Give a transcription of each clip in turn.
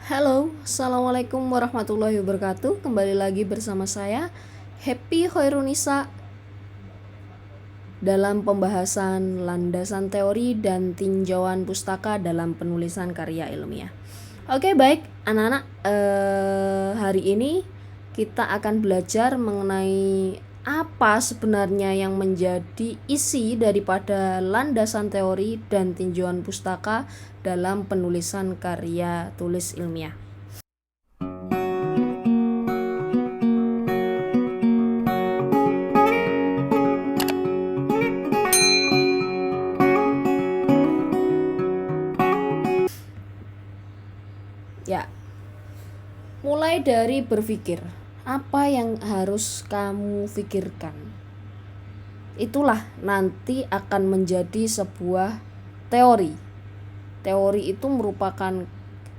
Halo, Assalamualaikum warahmatullahi wabarakatuh. Kembali lagi bersama saya Happy Hoirunisa dalam pembahasan landasan teori dan tinjauan pustaka dalam penulisan karya ilmiah. Oke, baik anak-anak, hari ini kita akan belajar mengenai apa sebenarnya yang menjadi isi daripada landasan teori dan tinjauan pustaka dalam penulisan karya tulis ilmiah. Ya, mulai dari berpikir, apa yang harus kamu pikirkan? Itulah nanti akan menjadi sebuah teori. Teori itu merupakan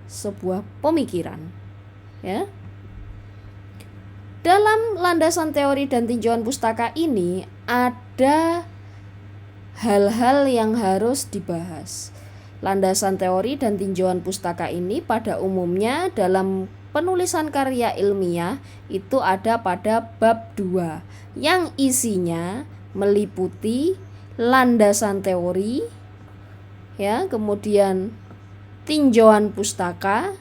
sebuah pemikiran, ya. Dalam landasan teori dan tinjauan pustaka ini ada hal-hal yang harus dibahas. Landasan teori dan tinjauan pustaka ini pada umumnya dalam penulisan karya ilmiah itu ada pada bab 2 yang isinya meliputi landasan teori, ya, kemudian tinjauan pustaka,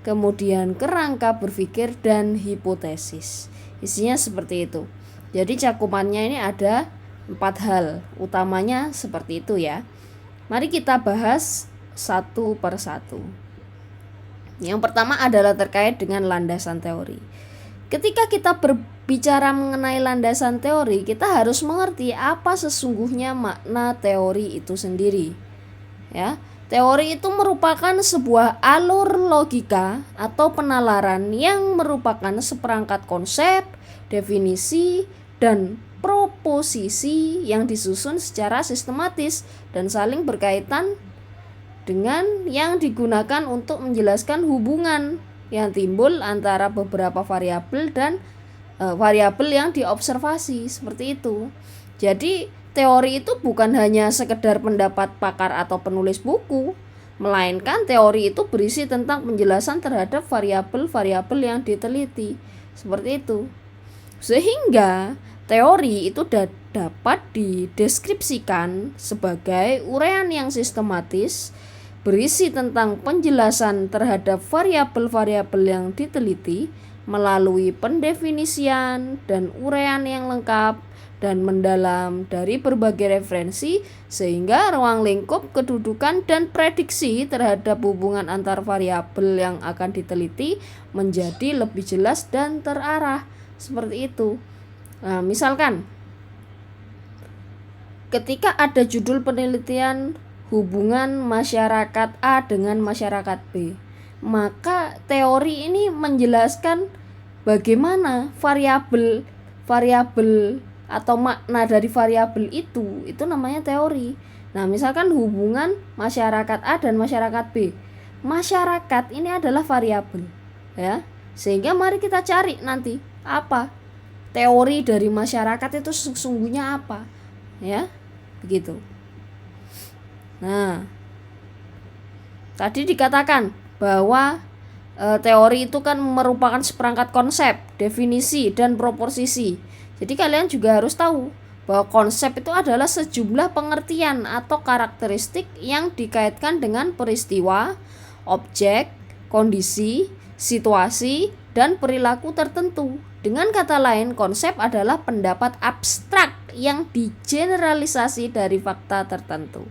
kemudian kerangka berpikir dan hipotesis. Isinya seperti itu. Jadi cakupannya ini ada 4 hal utamanya seperti itu, ya. Mari kita bahas satu per satu. Yang pertama adalah terkait dengan landasan teori. Ketika kita berbicara mengenai landasan teori, kita harus mengerti apa sesungguhnya makna teori itu sendiri. Ya, teori itu merupakan sebuah alur logika atau penalaran yang merupakan seperangkat konsep, definisi, dan proposisi yang disusun secara sistematis dan saling berkaitan dengan yang digunakan untuk menjelaskan hubungan yang timbul antara beberapa variabel dan variabel yang diobservasi, seperti itu. Jadi teori itu bukan hanya sekedar pendapat pakar atau penulis buku, melainkan teori itu berisi tentang penjelasan terhadap variabel-variabel yang diteliti, seperti itu. Sehingga teori itu dapat dideskripsikan sebagai uraian yang sistematis berisi tentang penjelasan terhadap variabel-variabel yang diteliti melalui pendefinisian dan uraian yang lengkap dan mendalam dari berbagai referensi, sehingga ruang lingkup kedudukan dan prediksi terhadap hubungan antar variabel yang akan diteliti menjadi lebih jelas dan terarah. Seperti itu. Nah, misalkan ketika ada judul penelitian hubungan masyarakat A dengan masyarakat B, maka teori ini menjelaskan bagaimana variabel atau makna dari variabel itu namanya teori. Nah, misalkan hubungan masyarakat A dan masyarakat B. Masyarakat ini adalah variabel, ya. Sehingga mari kita cari nanti apa teori dari masyarakat itu sesungguhnya apa, ya, begitu. Nah, tadi dikatakan bahwa teori itu kan merupakan seperangkat konsep, definisi, dan proposisi. Jadi kalian juga harus tahu bahwa konsep itu adalah sejumlah pengertian atau karakteristik yang dikaitkan dengan peristiwa, objek, kondisi, situasi, dan perilaku tertentu. Dengan kata lain, konsep adalah pendapat abstrak yang digeneralisasi dari fakta tertentu.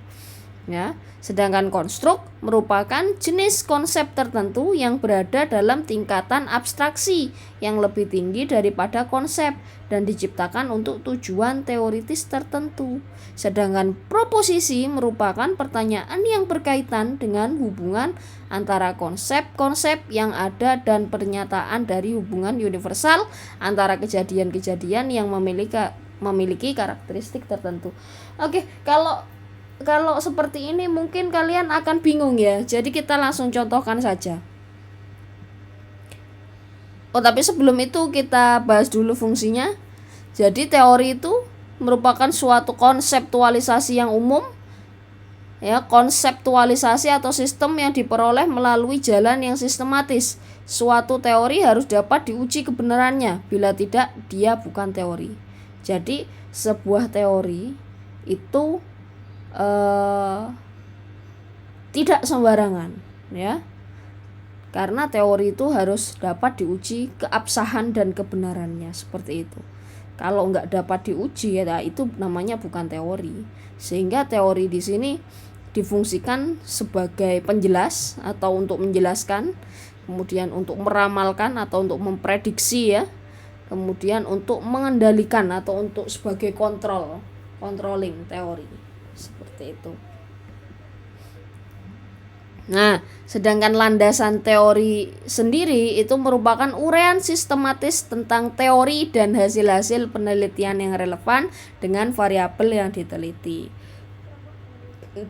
Ya, sedangkan konstruk merupakan jenis konsep tertentu yang berada dalam tingkatan abstraksi yang lebih tinggi daripada konsep dan diciptakan untuk tujuan teoritis tertentu. Sedangkan proposisi merupakan pertanyaan yang berkaitan dengan hubungan antara konsep-konsep yang ada dan pernyataan dari hubungan universal antara kejadian-kejadian yang memiliki karakteristik tertentu. Oke, kalau seperti ini mungkin kalian akan bingung, ya. Jadi kita langsung contohkan saja. Tapi sebelum itu kita bahas dulu fungsinya. Jadi teori itu merupakan suatu konseptualisasi yang umum Ya, konseptualisasi atau sistem yang diperoleh melalui jalan yang sistematis. Suatu teori harus dapat diuji kebenarannya, bila tidak dia bukan teori. Jadi sebuah teori itu tidak sembarangan, ya, karena teori itu harus dapat diuji keabsahan dan kebenarannya, seperti itu. Kalau nggak dapat diuji, ya itu namanya bukan teori. Sehingga teori di sini difungsikan sebagai penjelas atau untuk menjelaskan, kemudian untuk meramalkan atau untuk memprediksi, ya, kemudian untuk mengendalikan atau untuk sebagai controlling teori, seperti itu. Nah, sedangkan landasan teori sendiri itu merupakan uraian sistematis tentang teori dan hasil-hasil penelitian yang relevan dengan variabel yang diteliti.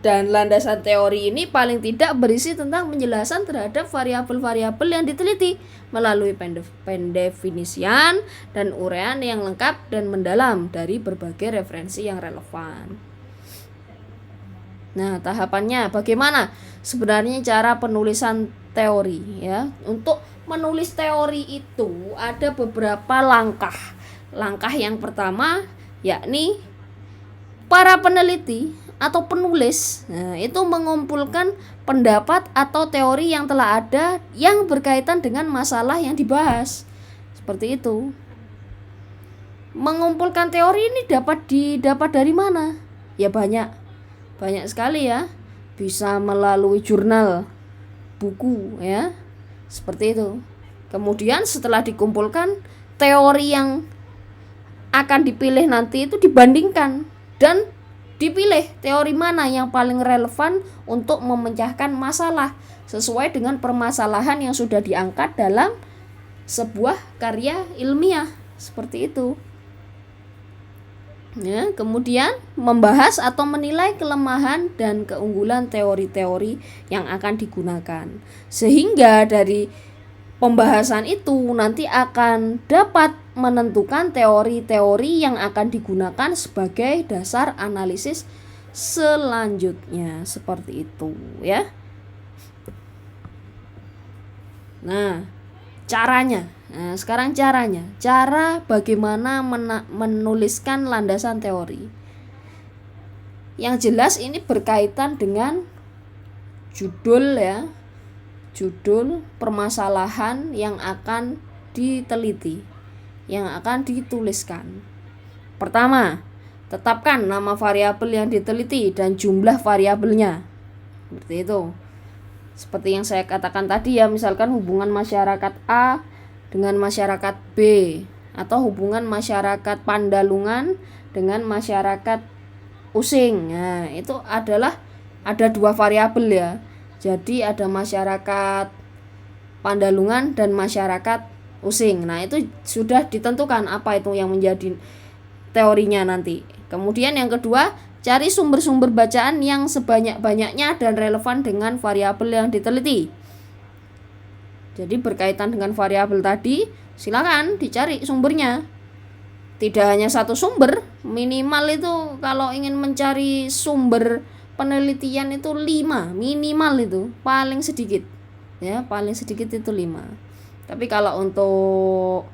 Dan landasan teori ini paling tidak berisi tentang penjelasan terhadap variabel-variabel yang diteliti melalui pendefinisian dan uraian yang lengkap dan mendalam dari berbagai referensi yang relevan. Nah, tahapannya bagaimana sebenarnya cara penulisan teori, ya? Untuk menulis teori itu ada beberapa langkah. Langkah yang pertama yakni para peneliti atau penulis, nah, itu mengumpulkan pendapat atau teori yang telah ada yang berkaitan dengan masalah yang dibahas. Seperti itu. Mengumpulkan teori ini dapat didapat dari mana? Ya banyak sekali, ya. Bisa melalui jurnal, buku, ya, seperti itu. Kemudian setelah dikumpulkan, teori yang akan dipilih nanti itu dibandingkan dan dipilih teori mana yang paling relevan untuk memecahkan masalah sesuai dengan permasalahan yang sudah diangkat dalam sebuah karya ilmiah, seperti itu. Ya, kemudian membahas atau menilai kelemahan dan keunggulan teori-teori yang akan digunakan. Sehingga dari pembahasan itu nanti akan dapat menentukan teori-teori yang akan digunakan sebagai dasar analisis selanjutnya, seperti itu, ya. Nah, caranya. Nah, sekarang cara bagaimana menuliskan landasan teori. Yang jelas ini berkaitan dengan judul, ya. Judul permasalahan yang akan diteliti, yang akan dituliskan. Pertama, tetapkan nama variabel yang diteliti dan jumlah variabelnya. Seperti itu. Seperti yang saya katakan tadi, ya, misalkan hubungan masyarakat A dengan masyarakat B, atau hubungan masyarakat Pandalungan dengan masyarakat Using. Nah, itu adalah ada dua variabel, ya. Jadi ada masyarakat Pandalungan dan masyarakat Using. Nah, itu sudah ditentukan apa itu yang menjadi teorinya nanti. Kemudian yang kedua, cari sumber-sumber bacaan yang sebanyak-banyaknya dan relevan dengan variabel yang diteliti. Jadi berkaitan dengan variabel tadi, silakan dicari sumbernya. Tidak hanya satu sumber, minimal itu kalau ingin mencari sumber penelitian itu 5, minimal itu, paling sedikit. Ya, paling sedikit itu 5. Tapi kalau untuk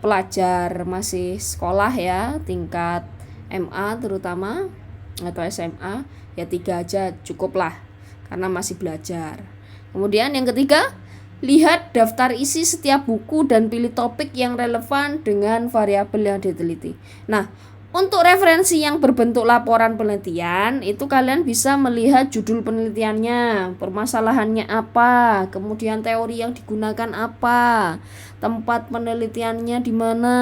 pelajar masih sekolah, ya, tingkat MA terutama atau SMA, ya 3 aja cukuplah karena masih belajar. Kemudian yang ketiga, lihat daftar isi setiap buku dan pilih topik yang relevan dengan variabel yang diteliti. Nah, untuk referensi yang berbentuk laporan penelitian, itu kalian bisa melihat judul penelitiannya, permasalahannya apa, kemudian teori yang digunakan apa, tempat penelitiannya di mana,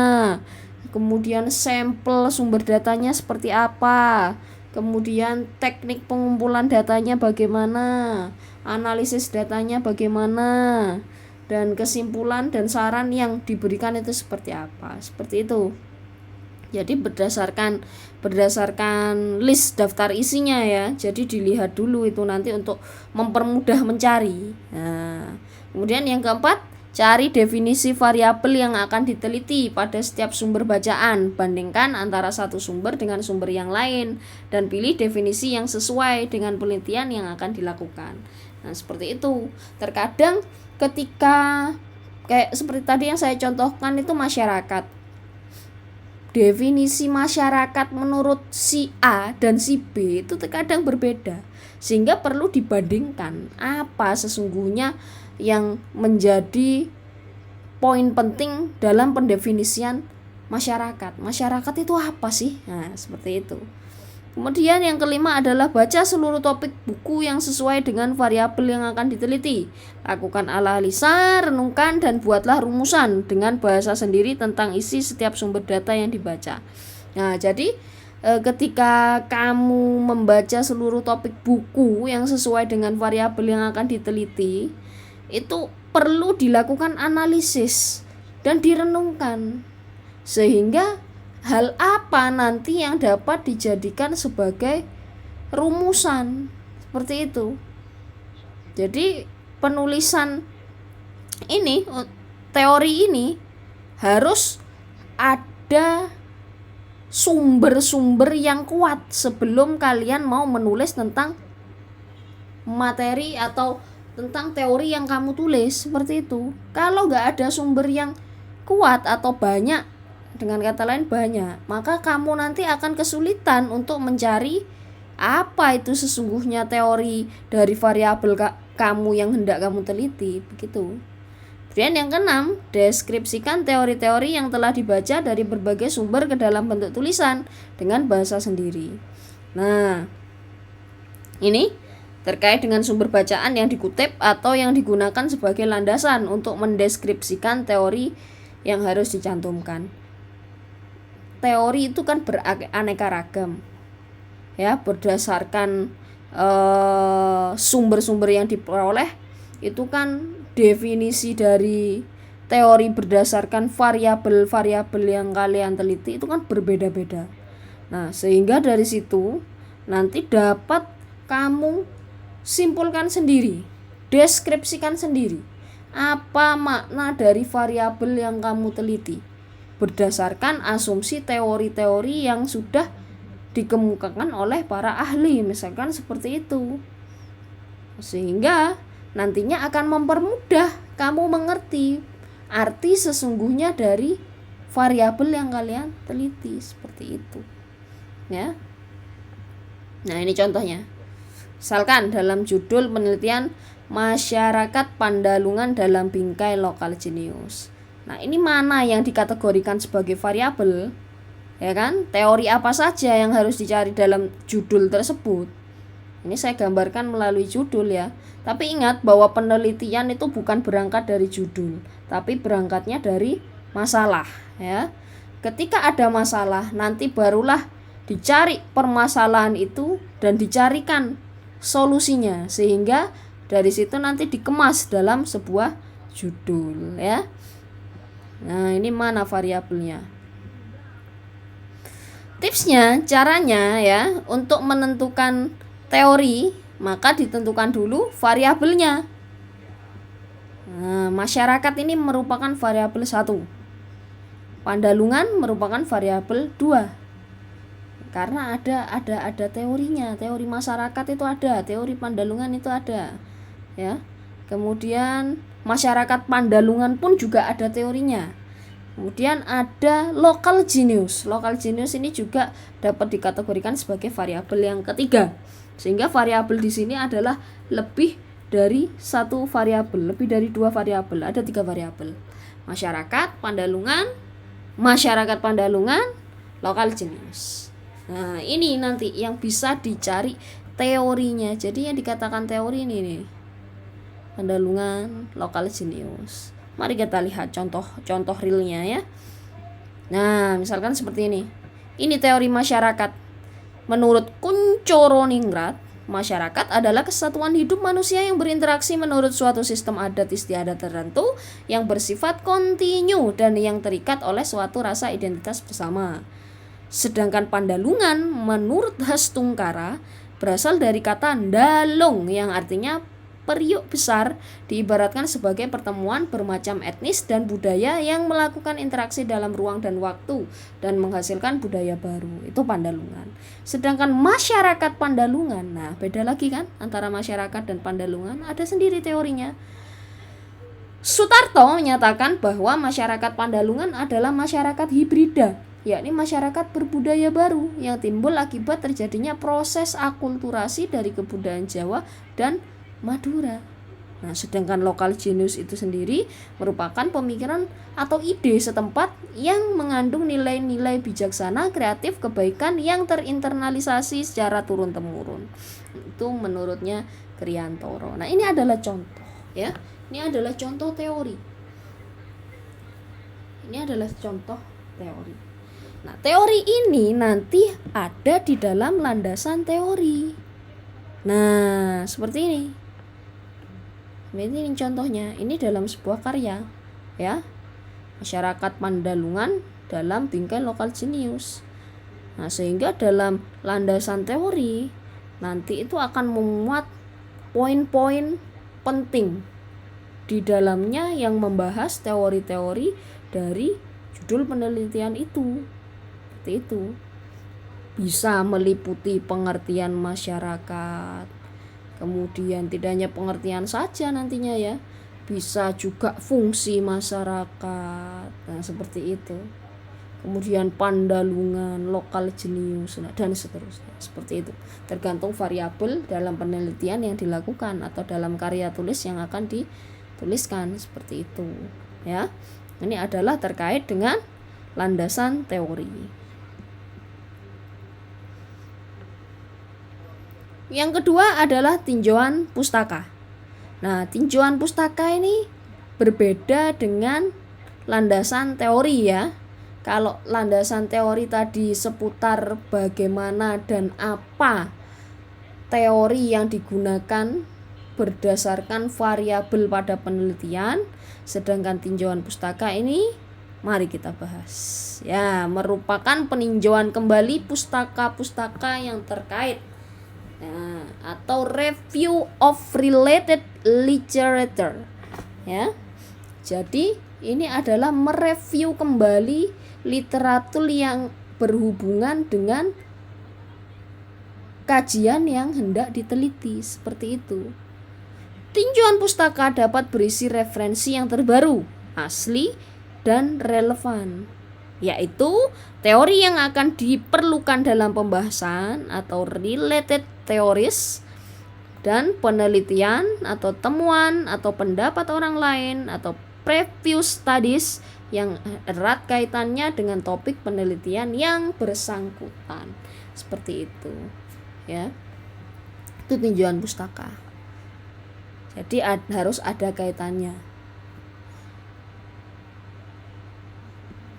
kemudian sampel sumber datanya seperti apa, kemudian teknik pengumpulan datanya bagaimana, analisis datanya bagaimana, dan kesimpulan dan saran yang diberikan itu seperti apa, seperti itu. Jadi berdasarkan list daftar isinya, ya. Jadi dilihat dulu itu nanti untuk mempermudah mencari. Nah, kemudian yang keempat, Cari definisi variabel yang akan diteliti pada setiap sumber bacaan. Bandingkan antara satu sumber dengan sumber yang lain dan pilih definisi yang sesuai dengan penelitian yang akan dilakukan. Nah, seperti itu. Terkadang ketika kayak seperti tadi yang saya contohkan itu masyarakat. Definisi masyarakat menurut si A dan si B itu terkadang berbeda. Sehingga perlu dibandingkan apa sesungguhnya yang menjadi poin penting dalam pendefinisian masyarakat. Masyarakat itu apa sih? Nah, seperti itu. Kemudian yang kelima adalah baca seluruh topik buku yang sesuai dengan variabel yang akan diteliti. Lakukan analisa, renungkan, dan buatlah rumusan dengan bahasa sendiri tentang isi setiap sumber data yang dibaca. Nah, jadi ketika kamu membaca seluruh topik buku yang sesuai dengan variabel yang akan diteliti, itu perlu dilakukan analisis dan direnungkan sehingga hal apa nanti yang dapat dijadikan sebagai rumusan, seperti itu. Jadi penulisan ini, teori ini harus ada sumber-sumber yang kuat sebelum kalian mau menulis tentang materi atau tentang teori yang kamu tulis, seperti itu. Kalau nggak ada sumber yang kuat atau banyak, dengan kata lain banyak, maka kamu nanti akan kesulitan untuk mencari apa itu sesungguhnya teori dari variabel kamu yang hendak kamu teliti, begitu. Kemudian yang keenam, deskripsikan teori-teori yang telah dibaca dari berbagai sumber ke dalam bentuk tulisan dengan bahasa sendiri. Nah, ini terkait dengan sumber bacaan yang dikutip atau yang digunakan sebagai landasan untuk mendeskripsikan teori yang harus dicantumkan. Teori itu kan beraneka ragam, ya, berdasarkan sumber-sumber yang diperoleh. Itu kan definisi dari teori berdasarkan variabel-variabel yang kalian teliti itu kan berbeda-beda. Nah, sehingga dari situ nanti dapat kamu simpulkan sendiri, deskripsikan sendiri apa makna dari variabel yang kamu teliti berdasarkan asumsi teori-teori yang sudah dikemukakan oleh para ahli, misalkan seperti itu. Sehingga nantinya akan mempermudah kamu mengerti arti sesungguhnya dari variabel yang kalian teliti, seperti itu. Ya. Nah, ini contohnya. Misalkan dalam judul penelitian masyarakat Pandalungan dalam bingkai lokal jenius. Nah, ini mana yang dikategorikan sebagai variabel? Ya kan? Teori apa saja yang harus dicari dalam judul tersebut? Ini saya gambarkan melalui judul ya. Tapi ingat bahwa penelitian itu bukan berangkat dari judul, tapi berangkatnya dari masalah, ya. Ketika ada masalah, nanti barulah dicari permasalahan itu dan dicarikan solusinya, sehingga dari situ nanti dikemas dalam sebuah judul, ya. Nah, ini mana variabelnya? Tipsnya, caranya ya, untuk menentukan teori, maka ditentukan dulu variabelnya. Nah, masyarakat ini merupakan variabel 1. Pandalungan merupakan variabel 2. Karena ada teorinya, teori masyarakat itu ada, teori Pandalungan itu ada, ya. Kemudian masyarakat Pandalungan pun juga ada teorinya. Kemudian ada local genius. Local genius ini juga dapat dikategorikan sebagai variabel yang ketiga. Sehingga variabel di sini adalah lebih dari satu variabel, lebih dari 2 variabel, ada 3 variabel. Masyarakat Pandalungan, local genius. Nah, ini nanti yang bisa dicari teorinya. Jadi yang dikatakan teori ini nih, Pandalungan, local genius. Mari kita lihat contoh realnya ya. Nah, misalkan seperti ini. Ini teori masyarakat. Menurut Kunchoro-Ningrat, masyarakat adalah kesatuan hidup manusia yang berinteraksi menurut suatu sistem adat istiadat tertentu yang bersifat kontinu dan yang terikat oleh suatu rasa identitas bersama. Sedangkan Pandalungan menurut Hastungkara berasal dari kata dalung yang artinya periuk besar diibaratkan sebagai pertemuan bermacam etnis dan budaya yang melakukan interaksi dalam ruang dan waktu dan menghasilkan budaya baru. Itu Pandalungan. Sedangkan masyarakat Pandalungan, nah beda lagi kan antara masyarakat dan Pandalungan, ada sendiri teorinya. Sutarto menyatakan bahwa masyarakat Pandalungan adalah masyarakat hibrida, yakni masyarakat berbudaya baru yang timbul akibat terjadinya proses akulturasi dari kebudayaan Jawa dan Madura. Nah, sedangkan lokal genius itu sendiri merupakan pemikiran atau ide setempat yang mengandung nilai-nilai bijaksana, kreatif, kebaikan yang terinternalisasi secara turun-temurun. Itu menurutnya Kriantoro. Nah, ini adalah contoh ya. Ini adalah contoh teori. Ini adalah contoh teori. Nah, teori ini nanti ada di dalam landasan teori. Nah, seperti ini. Ini contohnya. Ini dalam sebuah karya, ya. Masyarakat Pandalungan dalam bingkai lokal jenius. Nah, sehingga dalam landasan teori nanti itu akan memuat poin-poin penting di dalamnya yang membahas teori-teori dari judul penelitian itu. Seperti itu. Bisa meliputi pengertian masyarakat. Kemudian tidak hanya pengertian saja nantinya ya. Bisa juga fungsi masyarakat. Nah, seperti itu. Kemudian Pandalungan, lokal jenius, dan seterusnya. Seperti itu. Tergantung variabel dalam penelitian yang dilakukan atau dalam karya tulis yang akan dituliskan, seperti itu ya. Ini adalah terkait dengan landasan teori. Yang kedua adalah tinjauan pustaka. Nah, tinjauan pustaka ini berbeda dengan landasan teori ya. Kalau landasan teori tadi seputar bagaimana dan apa teori yang digunakan berdasarkan variabel pada penelitian, sedangkan tinjauan pustaka ini mari kita bahas. Ya, merupakan peninjauan kembali pustaka-pustaka yang terkait. Nah, atau review of related literature. Ya. Jadi, ini adalah mereview kembali literatur yang berhubungan dengan kajian yang hendak diteliti, seperti itu. Tinjauan pustaka dapat berisi referensi yang terbaru, asli, dan relevan, yaitu teori yang akan diperlukan dalam pembahasan atau related theories, dan penelitian atau temuan atau pendapat orang lain atau previous studies yang erat kaitannya dengan topik penelitian yang bersangkutan. Seperti itu ya. Itu tinjauan pustaka. Jadi harus ada kaitannya.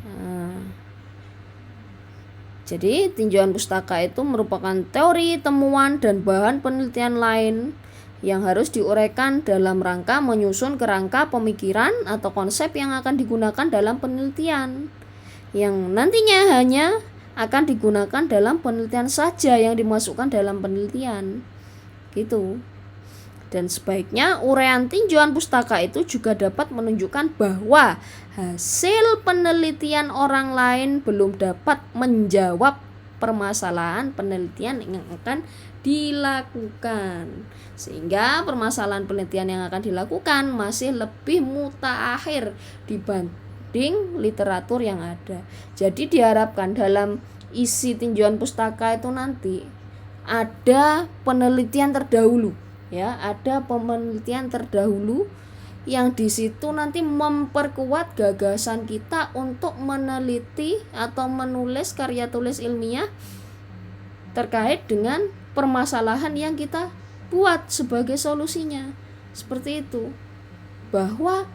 Nah, jadi tinjauan pustaka itu merupakan teori, temuan, dan bahan penelitian lain yang harus diuraikan dalam rangka menyusun kerangka pemikiran atau konsep yang akan digunakan dalam penelitian, yang nantinya hanya akan digunakan dalam penelitian saja yang dimasukkan dalam penelitian gitu. Dan sebaiknya uraian tinjauan pustaka itu juga dapat menunjukkan bahwa hasil penelitian orang lain belum dapat menjawab permasalahan penelitian yang akan dilakukan, sehingga permasalahan penelitian yang akan dilakukan masih lebih mutaakhir dibanding literatur yang ada. Jadi diharapkan dalam isi tinjauan pustaka itu nanti ada penelitian terdahulu ya, ada penelitian terdahulu yang di situ nanti memperkuat gagasan kita untuk meneliti atau menulis karya tulis ilmiah terkait dengan permasalahan yang kita buat sebagai solusinya. Seperti itu. Bahwa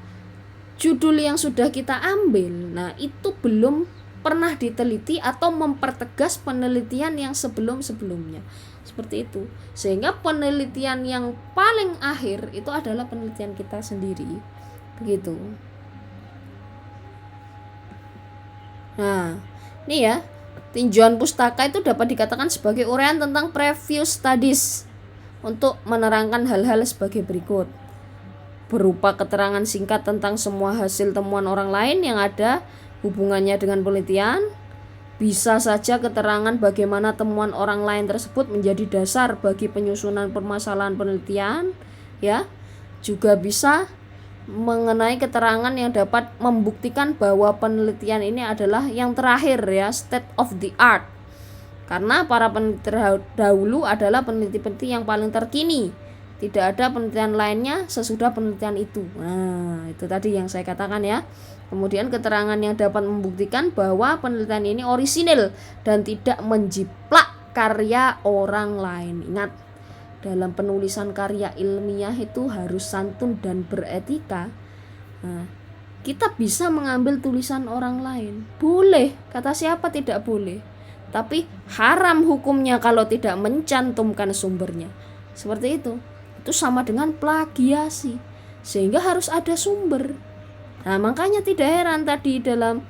judul yang sudah kita ambil, nah itu belum pernah diteliti atau mempertegas penelitian yang sebelum-sebelumnya. Seperti itu. Sehingga penelitian yang paling akhir itu adalah penelitian kita sendiri. Begitu. Nah, ini ya, tinjauan pustaka itu dapat dikatakan sebagai uraian tentang previous studies untuk menerangkan hal-hal sebagai berikut. Berupa keterangan singkat tentang semua hasil temuan orang lain yang ada hubungannya dengan penelitian. Bisa saja keterangan bagaimana temuan orang lain tersebut menjadi dasar bagi penyusunan permasalahan penelitian, ya. Juga bisa mengenai keterangan yang dapat membuktikan bahwa penelitian ini adalah yang terakhir, ya, state of the art. Karena para peneliti terdahulu adalah peneliti-peneliti yang paling terkini. Tidak ada penelitian lainnya sesudah penelitian itu. Nah, itu tadi yang saya katakan, ya. Kemudian keterangan yang dapat membuktikan bahwa penelitian ini orisinil dan tidak menjiplak karya orang lain. Ingat, dalam penulisan karya ilmiah itu harus santun dan beretika. Nah, kita bisa mengambil tulisan orang lain. Boleh, kata siapa tidak boleh. Tapi haram hukumnya kalau tidak mencantumkan sumbernya. Seperti itu. Itu sama dengan plagiasi, sehingga harus ada sumber. Nah, makanya tidak heran tadi dalam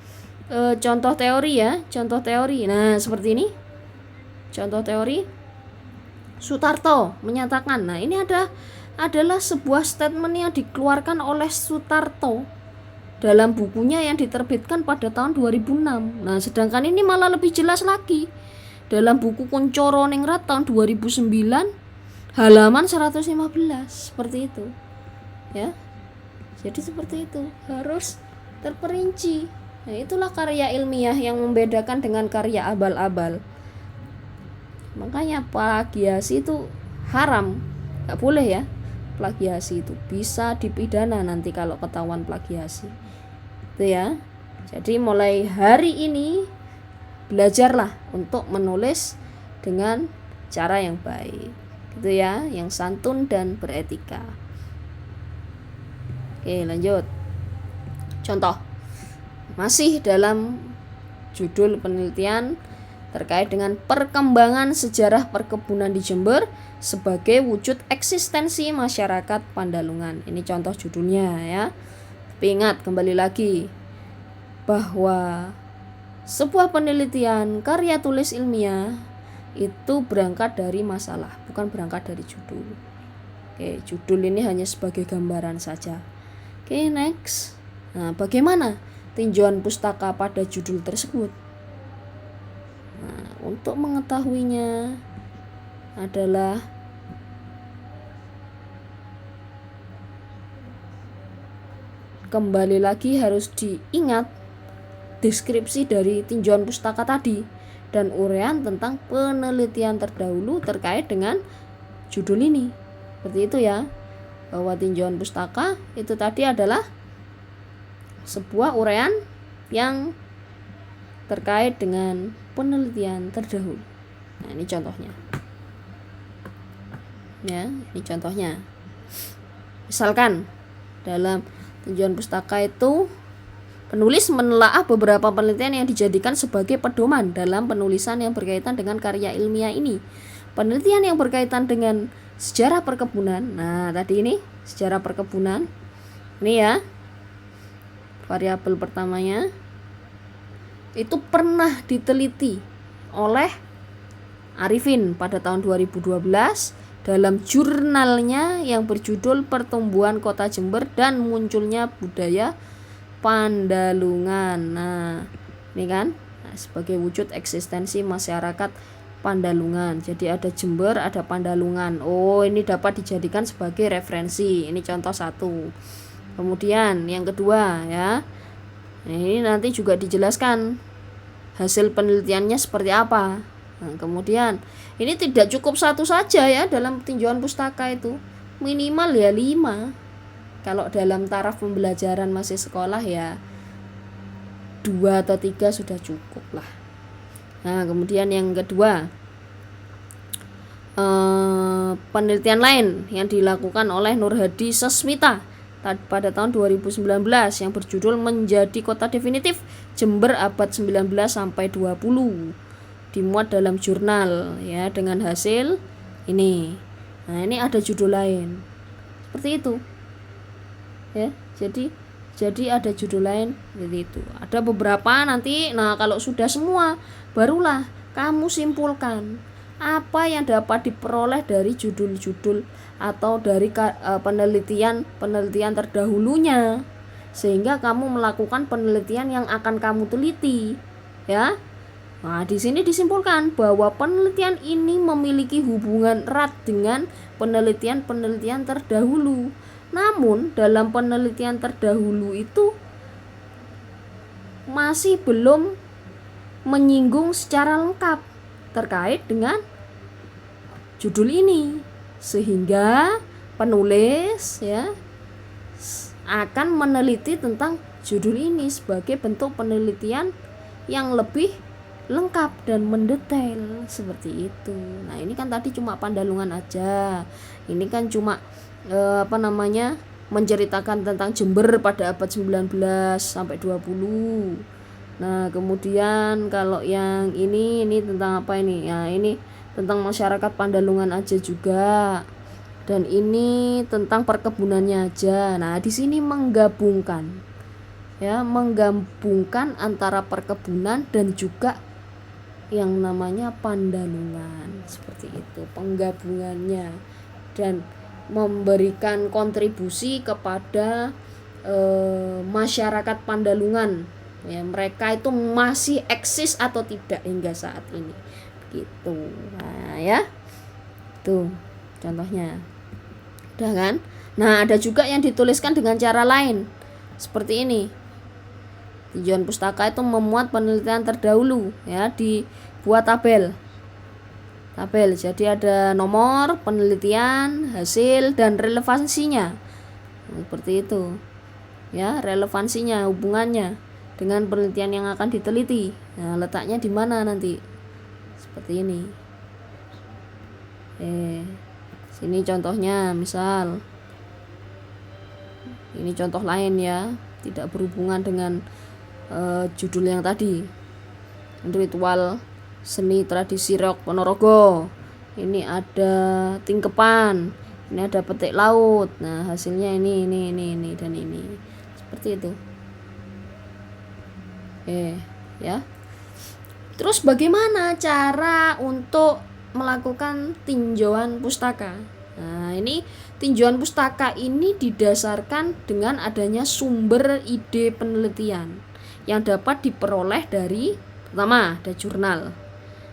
contoh teori, ya, contoh teori. Nah, seperti ini contoh teori. Sutarto menyatakan, nah ini adalah sebuah statement yang dikeluarkan oleh Sutarto dalam bukunya yang diterbitkan pada tahun 2006. Nah, sedangkan ini malah lebih jelas lagi dalam buku Kuncoro Ningrat tahun 2009 halaman 115, seperti itu, ya. Jadi seperti itu, harus terperinci. Nah, itulah karya ilmiah yang membedakan dengan karya abal-abal. Makanya plagiasi itu haram, nggak boleh, ya. Plagiasi itu bisa dipidana nanti kalau ketahuan plagiasi, itu, ya. Jadi mulai hari ini belajarlah untuk menulis dengan cara yang baik, gitu, ya, yang santun dan beretika. Oke, lanjut. Contoh, masih dalam judul penelitian terkait dengan perkembangan sejarah perkebunan di Jember sebagai wujud eksistensi masyarakat Pandalungan. Ini contoh judulnya, ya. Tapi ingat, kembali lagi bahwa sebuah penelitian karya tulis ilmiah itu berangkat dari masalah, bukan berangkat dari judul. Oke, judul ini hanya sebagai gambaran saja. Oke, next. Nah, bagaimana tinjauan pustaka pada judul tersebut? Nah, untuk mengetahuinya adalah kembali lagi harus diingat deskripsi dari tinjauan pustaka tadi dan uraian tentang penelitian terdahulu terkait dengan judul ini. Seperti itu, ya. Bahwa tinjauan pustaka itu tadi adalah sebuah uraian yang terkait dengan penelitian terdahulu. Nah, ini contohnya. Ya, ini contohnya. Misalkan dalam tinjauan pustaka itu penulis menelaah beberapa penelitian yang dijadikan sebagai pedoman dalam penulisan yang berkaitan dengan karya ilmiah ini. Penelitian yang berkaitan dengan sejarah perkebunan. Nah, tadi ini sejarah perkebunan. Ini, ya. Variabel pertamanya itu pernah diteliti oleh Arifin pada tahun 2012 dalam jurnalnya yang berjudul Pertumbuhan Kota Jember dan Munculnya Budaya Pandalungan. Nah, ini kan, sebagai wujud eksistensi masyarakat Pandalungan. Jadi ada Jember, ada Pandalungan. Oh, ini dapat dijadikan sebagai referensi. Ini contoh satu. Kemudian yang kedua, ya. Ini nanti juga dijelaskan hasil penelitiannya seperti apa. Nah, kemudian ini tidak cukup satu saja, ya, dalam tinjauan pustaka itu. Minimal, ya, 5. Kalau dalam taraf pembelajaran masih sekolah, ya 2 atau 3 sudah cukup lah. Nah, kemudian yang kedua, penelitian lain yang dilakukan oleh Nur Hadi Sesmita pada tahun 2019 yang berjudul Menjadi Kota Definitif Jember Abad 19 sampai 20, dimuat dalam jurnal, ya, dengan hasil ini. Nah, ini ada judul lain. Seperti itu. Ya, jadi ada judul lain seperti itu. Ada beberapa nanti. Nah, kalau sudah semua barulah kamu simpulkan apa yang dapat diperoleh dari judul-judul atau dari penelitian terdahulunya, sehingga kamu melakukan penelitian yang akan kamu teliti, ya. Nah, di sini disimpulkan bahwa penelitian ini memiliki hubungan erat dengan penelitian terdahulu. Namun, dalam penelitian terdahulu itu masih belum menyinggung secara lengkap terkait dengan judul ini, sehingga penulis ya akan meneliti tentang judul ini sebagai bentuk penelitian yang lebih lengkap dan mendetail seperti itu. Nah, ini kan tadi cuma Pandalungan aja. Ini kan cuma menceritakan tentang Jember pada abad 19 sampai 20. Nah, kemudian kalau yang ini tentang apa ini? Ya, ini tentang masyarakat Pandalungan aja juga. Dan ini tentang perkebunannya aja. Nah, di sini menggabungkan antara perkebunan dan juga yang namanya Pandalungan, seperti itu penggabungannya, dan memberikan kontribusi kepada masyarakat Pandalungan, ya, mereka itu masih eksis atau tidak hingga saat ini gitu. Nah, ya tuh contohnya udah kan. Nah, ada juga yang dituliskan dengan cara lain seperti ini. Tinjauan pustaka itu memuat penelitian terdahulu, ya, dibuat tabel. Jadi ada nomor, penelitian, hasil, dan relevansinya. Seperti itu. Ya, relevansinya, hubungannya dengan penelitian yang akan diteliti. Nah, letaknya di mana nanti? Seperti ini. Sini contohnya, misal. Ini contoh lain ya, tidak berhubungan dengan judul yang tadi. Ritual seni tradisi Reok Ponorogo. Ini ada tingkepan, ini ada petik laut. Nah, hasilnya ini dan ini. Seperti itu. Ya. Terus bagaimana cara untuk melakukan tinjauan pustaka? Nah, ini tinjauan pustaka ini didasarkan dengan adanya sumber ide penelitian yang dapat diperoleh dari, pertama, ada jurnal.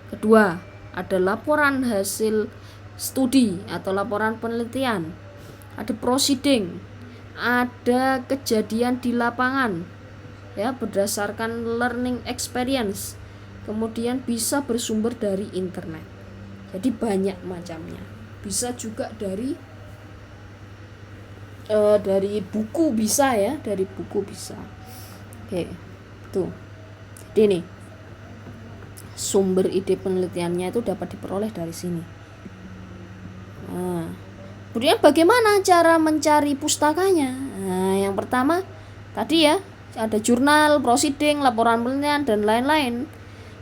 Kedua, ada laporan hasil studi atau laporan penelitian. Ada proceeding, ada kejadian di lapangan, ya, berdasarkan learning experience. Kemudian bisa bersumber dari internet. Jadi banyak macamnya. Bisa juga dari buku bisa, ya, dari buku bisa. Oke. Tuh. Jadi nih, sumber ide penelitiannya itu dapat diperoleh dari sini. Nah, kemudian bagaimana cara mencari pustakanya? Nah, yang pertama tadi ya, ada jurnal, proceeding, laporan penelitian, dan lain-lain.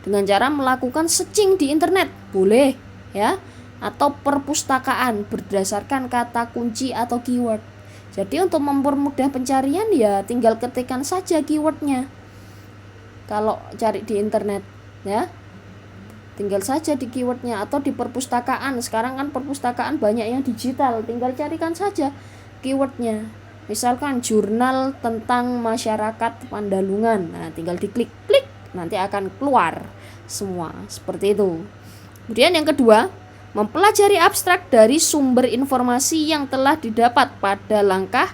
Dengan cara melakukan searching di internet, boleh, ya, atau perpustakaan berdasarkan kata kunci atau keyword. Jadi untuk mempermudah pencarian, ya tinggal ketikkan saja keywordnya. Kalau cari di internet, ya, tinggal saja di keywordnya. Atau di perpustakaan, sekarang kan perpustakaan banyak yang digital, tinggal carikan saja keywordnya. Misalkan jurnal tentang masyarakat Pandalungan, nah tinggal diklik, klik, nanti akan keluar semua, seperti itu. Kemudian yang kedua, mempelajari abstrak dari sumber informasi yang telah didapat pada langkah.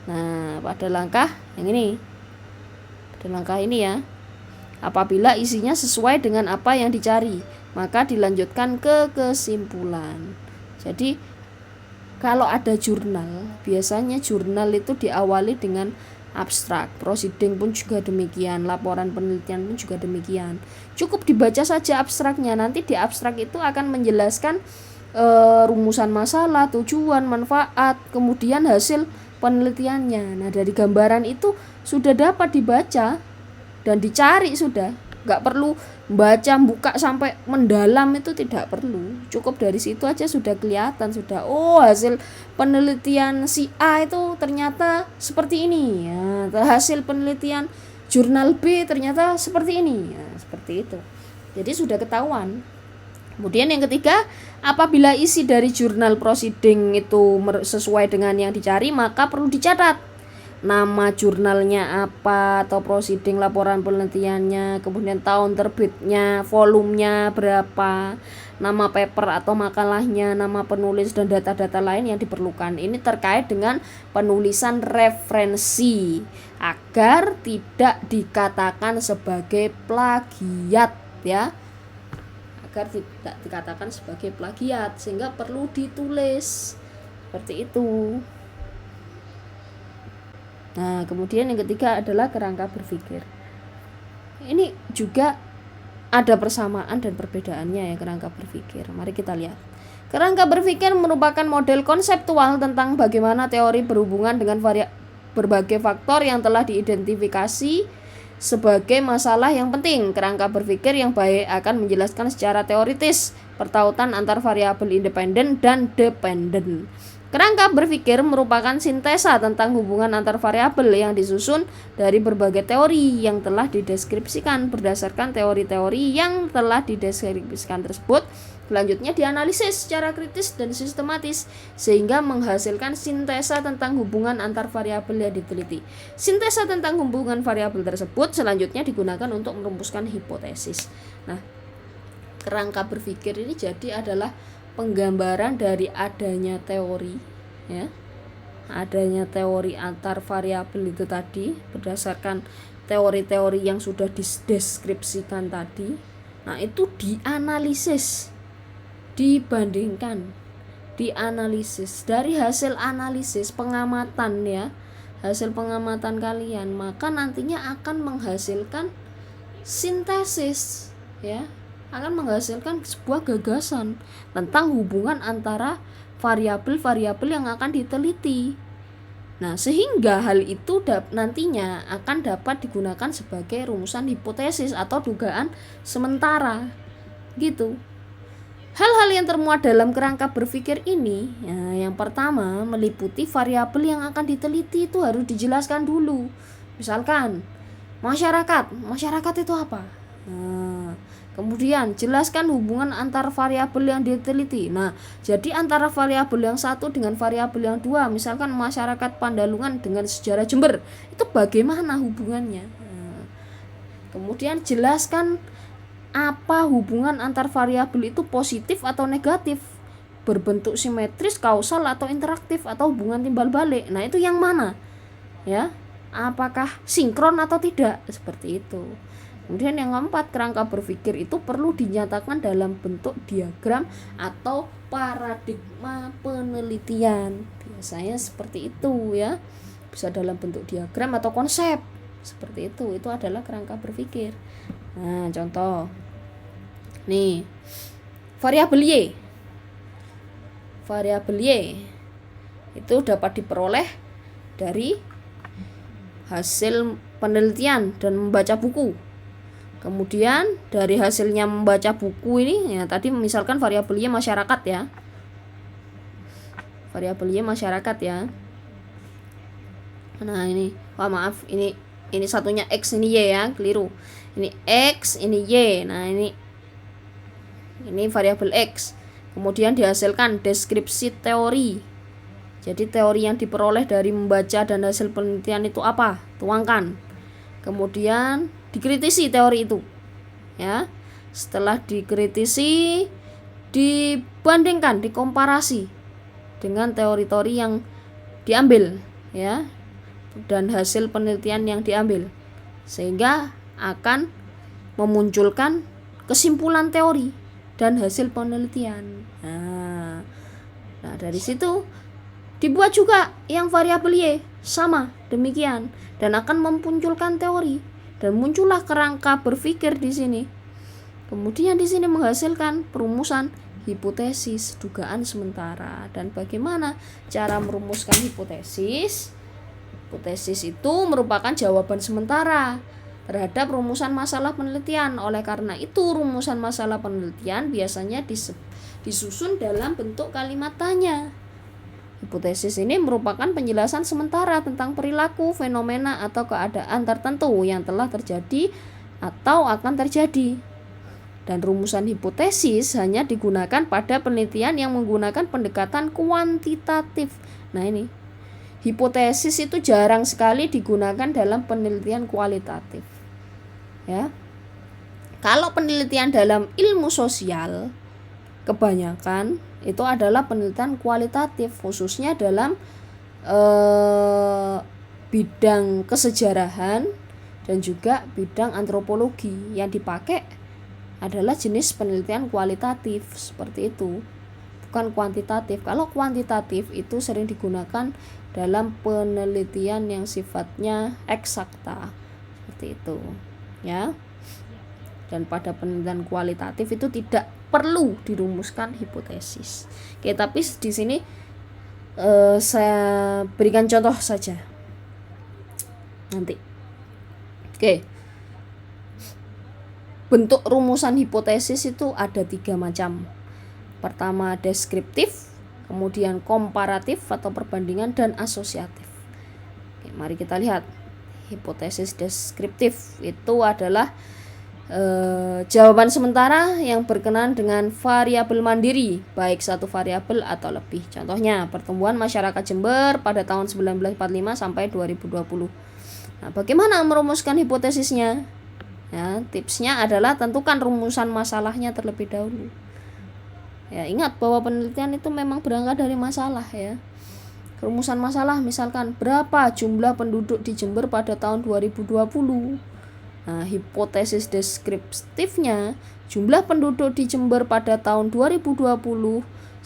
Nah, pada langkah yang ini. Pada langkah ini, ya. Apabila isinya sesuai dengan apa yang dicari, maka dilanjutkan ke kesimpulan. Jadi kalau ada jurnal, biasanya jurnal itu diawali dengan abstrak. Proceeding pun juga demikian, laporan penelitian pun juga demikian. Cukup dibaca saja abstraknya. Nanti di abstrak itu akan menjelaskan rumusan masalah, tujuan, manfaat, kemudian hasil penelitiannya. Nah, dari gambaran itu sudah dapat dibaca dan dicari sudah. Nggak perlu buka sampai mendalam, itu tidak perlu. Cukup dari situ aja sudah kelihatan, sudah, oh, hasil penelitian si A itu ternyata seperti ini, ya, hasil penelitian jurnal B ternyata seperti ini, ya, seperti itu. Jadi sudah ketahuan Kemudian yang ketiga, apabila isi dari jurnal proceeding itu sesuai dengan yang dicari, maka perlu dicatat nama jurnalnya apa atau proceeding laporan penelitiannya, kemudian tahun terbitnya, volumenya berapa, nama paper atau makalahnya, nama penulis, dan data-data lain yang diperlukan. Ini terkait dengan penulisan referensi agar tidak dikatakan sebagai plagiat, ya, agar tidak dikatakan sebagai plagiat, sehingga perlu ditulis seperti itu. Nah, kemudian yang ketiga adalah kerangka berpikir. Ini juga ada persamaan dan perbedaannya ya, kerangka berpikir. Mari kita lihat. Kerangka berpikir merupakan model konseptual tentang bagaimana teori berhubungan dengan berbagai faktor yang telah diidentifikasi sebagai masalah yang penting. Kerangka berpikir yang baik akan menjelaskan secara teoritis pertautan antar variabel independen dan dependen. Kerangka berpikir merupakan sintesa tentang hubungan antar variabel yang disusun dari berbagai teori yang telah dideskripsikan. Berdasarkan teori-teori yang telah dideskripsikan tersebut, selanjutnya dianalisis secara kritis dan sistematis sehingga menghasilkan sintesa tentang hubungan antar variabel yang diteliti. Sintesa tentang hubungan variabel tersebut selanjutnya digunakan untuk merumuskan hipotesis. Nah, kerangka berpikir ini jadi adalah penggambaran dari adanya teori, ya, adanya teori antar variabel itu tadi berdasarkan teori-teori yang sudah dideskripsikan tadi. Nah, itu dianalisis, dibandingkan, dianalisis. Dari hasil analisis pengamatan, ya, hasil pengamatan kalian, maka nantinya akan menghasilkan sintesis, ya, akan menghasilkan sebuah gagasan tentang hubungan antara variabel-variabel yang akan diteliti. Nah, sehingga hal itu nantinya akan dapat digunakan sebagai rumusan hipotesis atau dugaan sementara, gitu. Hal-hal yang termuat dalam kerangka berpikir ini, ya, yang pertama meliputi variabel yang akan diteliti itu harus dijelaskan dulu. Misalkan masyarakat itu apa? Kemudian jelaskan hubungan antar variabel yang diteliti. Nah, jadi antara variabel yang satu dengan variabel yang dua, misalkan masyarakat Pandalungan dengan sejarah Jember, itu bagaimana hubungannya? Kemudian jelaskan apa hubungan antar variabel itu positif atau negatif, berbentuk simetris, kausal atau interaktif, atau hubungan timbal balik. Nah, itu yang mana? Ya, apakah sinkron atau tidak? Seperti itu. Kemudian yang keempat, kerangka berpikir itu perlu dinyatakan dalam bentuk diagram atau paradigma penelitian. Biasanya seperti itu, ya. Bisa dalam bentuk diagram atau konsep. Seperti itu adalah kerangka berpikir. Nah, contoh. Nih, variabel Y. Variabel Y itu dapat diperoleh dari hasil penelitian dan membaca buku. Kemudian dari hasilnya membaca buku ini, ya, tadi misalkan variabel Y masyarakat, ya. Variabel Y masyarakat, ya. Nah, ini maaf, ini satunya X, ini Y, ya, keliru. Ini X, ini Y. Nah, ini variabel X. Kemudian dihasilkan deskripsi teori. Jadi teori yang diperoleh dari membaca dan hasil penelitian itu apa? Tuangkan. Kemudian dikritisi teori itu, ya. Setelah dikritisi, dibandingkan, dikomparasi dengan teori-teori yang diambil, ya, dan hasil penelitian yang diambil, sehingga akan memunculkan kesimpulan teori dan hasil penelitian. Nah, dari situ dibuat juga yang variabel Y sama demikian, dan akan memunculkan teori, dan muncullah kerangka berpikir di sini. Kemudian di sini menghasilkan perumusan hipotesis, dugaan sementara. Dan bagaimana cara merumuskan hipotesis? Hipotesis itu merupakan jawaban sementara terhadap rumusan masalah penelitian. Oleh karena itu, rumusan masalah penelitian biasanya disusun dalam bentuk kalimat tanya. Hipotesis ini merupakan penjelasan sementara tentang perilaku, fenomena, atau keadaan tertentu yang telah terjadi atau akan terjadi. Dan rumusan hipotesis hanya digunakan pada penelitian yang menggunakan pendekatan kuantitatif. Nah ini, hipotesis itu jarang sekali digunakan dalam penelitian kualitatif. Ya. Kalau penelitian dalam ilmu sosial, kebanyakan itu adalah penelitian kualitatif, khususnya dalam bidang kesejarahan dan juga bidang antropologi. Yang dipakai adalah jenis penelitian kualitatif seperti itu, bukan kuantitatif. Kalau kuantitatif itu sering digunakan dalam penelitian yang sifatnya eksakta seperti itu, ya. Dan pada penelitian kualitatif itu tidak perlu dirumuskan hipotesis. Oke, tapi di sini saya berikan contoh saja nanti. Oke. Bentuk rumusan hipotesis itu ada 3 macam. Pertama deskriptif, kemudian komparatif atau perbandingan, dan asosiatif. Oke, mari kita lihat. Hipotesis deskriptif itu adalah jawaban sementara yang berkenaan dengan variabel mandiri, baik satu variabel atau lebih. Contohnya, pertumbuhan masyarakat Jember pada tahun 1945 sampai 2020. Nah, bagaimana merumuskan hipotesisnya? Ya, tipsnya adalah tentukan rumusan masalahnya terlebih dahulu. Ya, ingat bahwa penelitian itu memang berangkat dari masalah, ya. Rumusan masalah misalkan berapa jumlah penduduk di Jember pada tahun 2020. Nah, hipotesis deskriptifnya jumlah penduduk di Jember pada tahun 2020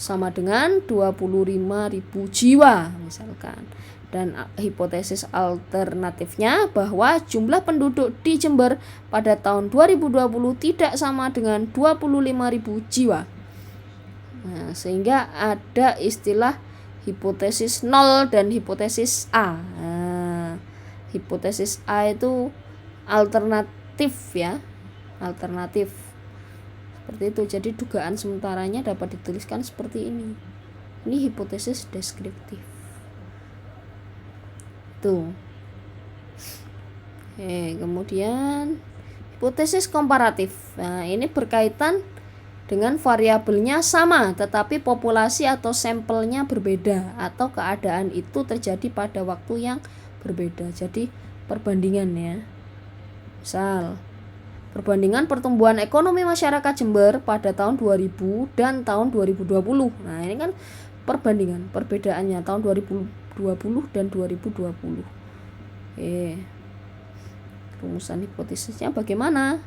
sama dengan 25.000 jiwa misalkan. Dan hipotesis alternatifnya bahwa jumlah penduduk di Jember pada tahun 2020 tidak sama dengan 25.000 jiwa. Nah, sehingga ada istilah hipotesis 0 dan hipotesis A. Nah, hipotesis A itu alternatif, ya. Alternatif. Seperti itu. Jadi dugaan sementaranya dapat dituliskan seperti ini. Ini hipotesis deskriptif. Tuh. Kemudian hipotesis komparatif. Nah, ini berkaitan dengan variabelnya sama tetapi populasi atau sampelnya berbeda atau keadaan itu terjadi pada waktu yang berbeda. Jadi perbandingan, ya. Misal, perbandingan pertumbuhan ekonomi masyarakat Jember pada tahun 2000 dan tahun 2020. Nah, ini kan perbandingan, perbedaannya tahun 2020 dan 2020. Rumusan hipotesisnya bagaimana?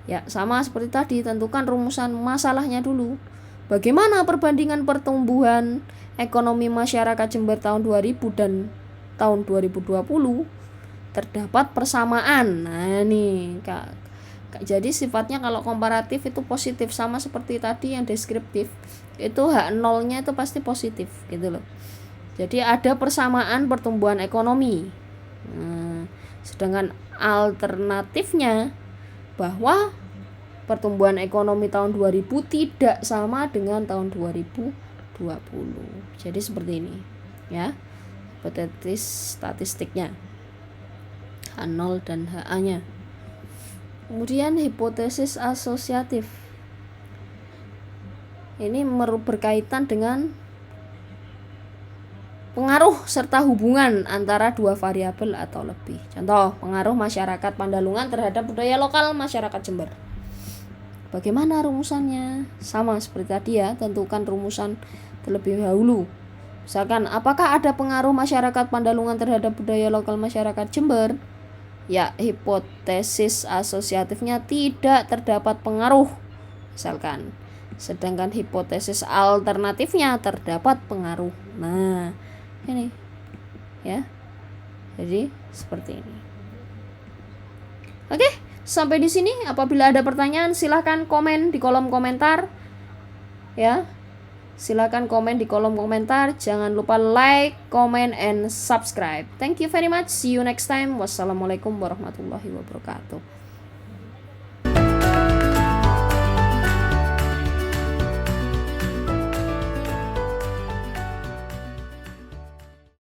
Ya, sama seperti tadi, tentukan rumusan masalahnya dulu. Bagaimana perbandingan pertumbuhan ekonomi masyarakat Jember tahun 2000 dan tahun 2020? Terdapat persamaan. Nah, nih, Kak. Jadi sifatnya kalau komparatif itu positif, sama seperti tadi yang deskriptif. Itu H0-nya itu pasti positif, gitu loh. Jadi ada persamaan pertumbuhan ekonomi. Nah, sedangkan alternatifnya bahwa pertumbuhan ekonomi tahun 2000 tidak sama dengan tahun 2020. Jadi seperti ini, ya. Hipotesis statistiknya H0 dan HA-nya. Kemudian hipotesis asosiatif. Ini berkaitan dengan pengaruh serta hubungan antara dua variabel atau lebih. Contoh, pengaruh masyarakat Pandalungan terhadap budaya lokal masyarakat Jember. Bagaimana rumusannya? Sama seperti tadi, ya, tentukan rumusan terlebih dahulu. Misalkan, apakah ada pengaruh masyarakat Pandalungan terhadap budaya lokal masyarakat Jember? Ya, hipotesis asosiatifnya tidak terdapat pengaruh. Misalkan, sedangkan hipotesis alternatifnya terdapat pengaruh. Nah, ini, ya. Jadi seperti ini. Oke, sampai di sini. Apabila ada pertanyaan silahkan komen di kolom komentar, ya. Silahkan komen di kolom komentar. Jangan lupa like, comment, and subscribe. Thank you very much. See you next time. Wassalamualaikum warahmatullahi wabarakatuh.